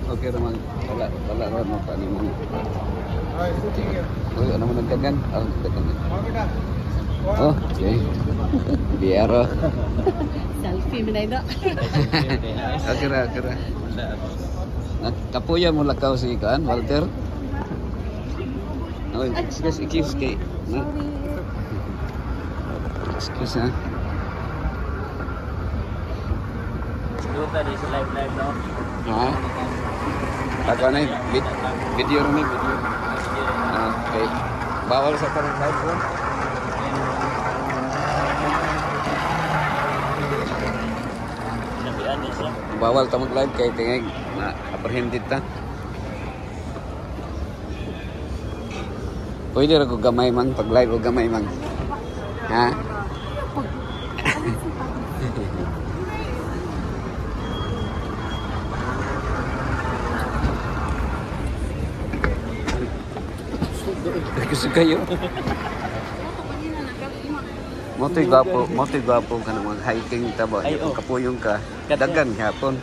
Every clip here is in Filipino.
Okay naman. Wala ron mo pa ni mo. Uy, ano mo nagdagan? Nagdagan. Oh, okay. Biaro. Selfie mo na ito. Akira. Kapuya mo lakaw si Kaan, Walter. Oh, excuse kay. Excuse ha. Siguro tadi sa live no? Ha? Ako na video rin video. Okay. Bawal sa parang live ko. Bawal ta mag-live kay tingay na apprehended ta. Pwede ra ko gamay man pag live o gamay man. Ha? Gusto kayo? Motoy gwapo ka naman hiking taba. Kapuyong ka. Dagan hapon.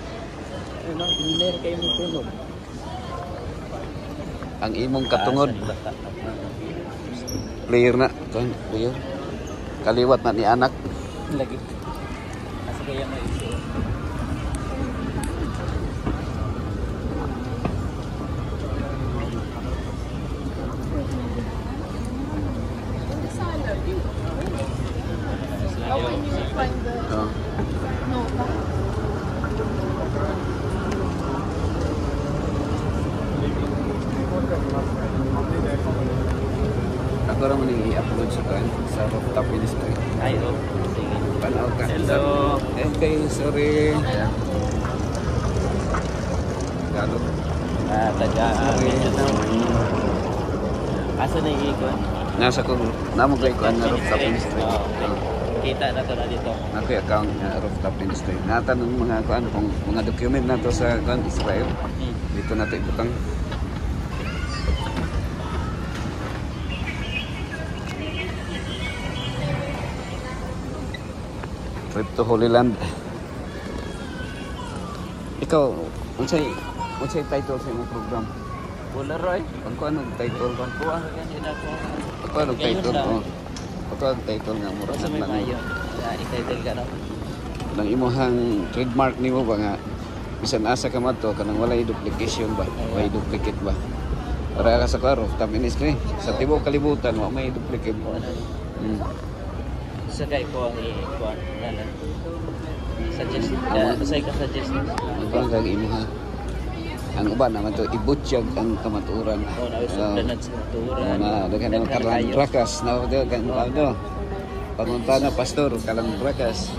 Ano, dinner kayo mo tunog. Ang imong katungod. Player na. Player. Kaliwat na ni anak. Lagi. Asa kaya mo issue? How can you find the nota? Ako naman i-upload sa rooftop ministry. Ay, oh. Sige. Panaw ka. Hello. Okay, sorry. Galo. Asa na iikon? Nasa ko, namo kay ko ang rooftop ministry. Okay. Kita na to na dito. Ako yung account na rooftop ministry. Natanong mga kuan kung mga document na to sa kuan Israel. Dito na to ibutang. Trip to Holy Land. Ikaw, unsay title sa imong program? Wala roy. Ang kuan ang title? Kuha ka kanina ko. Ako ang title oh. Ako ang title nga mura Sa may mayo. I-title ka na. Nang imuhang trademark nimo ba nga bisan asa ka madto kanang walay duplication ba? Walay duplicate ba? Para ka sa klaro, ta ministry sa tibuok kalibutan wa may duplicate. Sa kay ko ang i-kuha na. Suggest. Say ka suggest. Ang bang kag imuha. Ang uban naman to ibutyag ang kamaturan. Oh, nausugdan sa maturan. Na daghan ang karang brakas na do. Pangunta na pastor kalang brakas.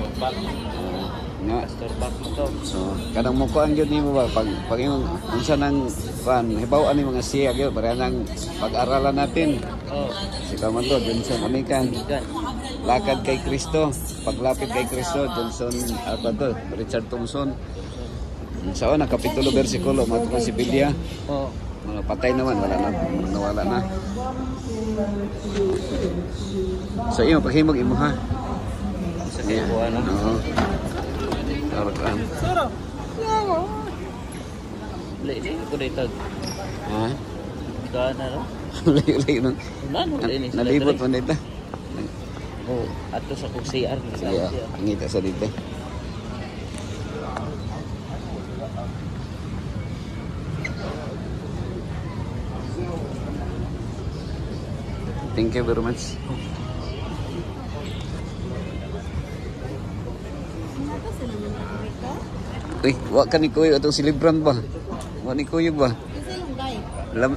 Nga Pastor back mo to. so kanang mo kuan gyud nimo ba pag imong unsa nang kuan hibaw-an ni mga siya gyud para nang pag-aralan natin. Oh, Si Kamanto Johnson Amikan. gan. Lakad kay Kristo, paglapit kay Kristo, Johnson apa to, Richard Thompson. Sa una kapitulo bersikulo matupad si Biblia. Oh, Mga patay naman nawala na. So iyo paghimog imo ha. sa kay ko ano. Oo. Karon. Lili ko dito. Ha? Kana no. Layo nang Nano din is. nalibot man dito. Oh, ato sa kung CR ni Sige, ngita sa dito. Thank you very much. Uy, wa ka ni Kuya atong silibran ba? Wa ni Kuya ba? Kasi yung guy. Lam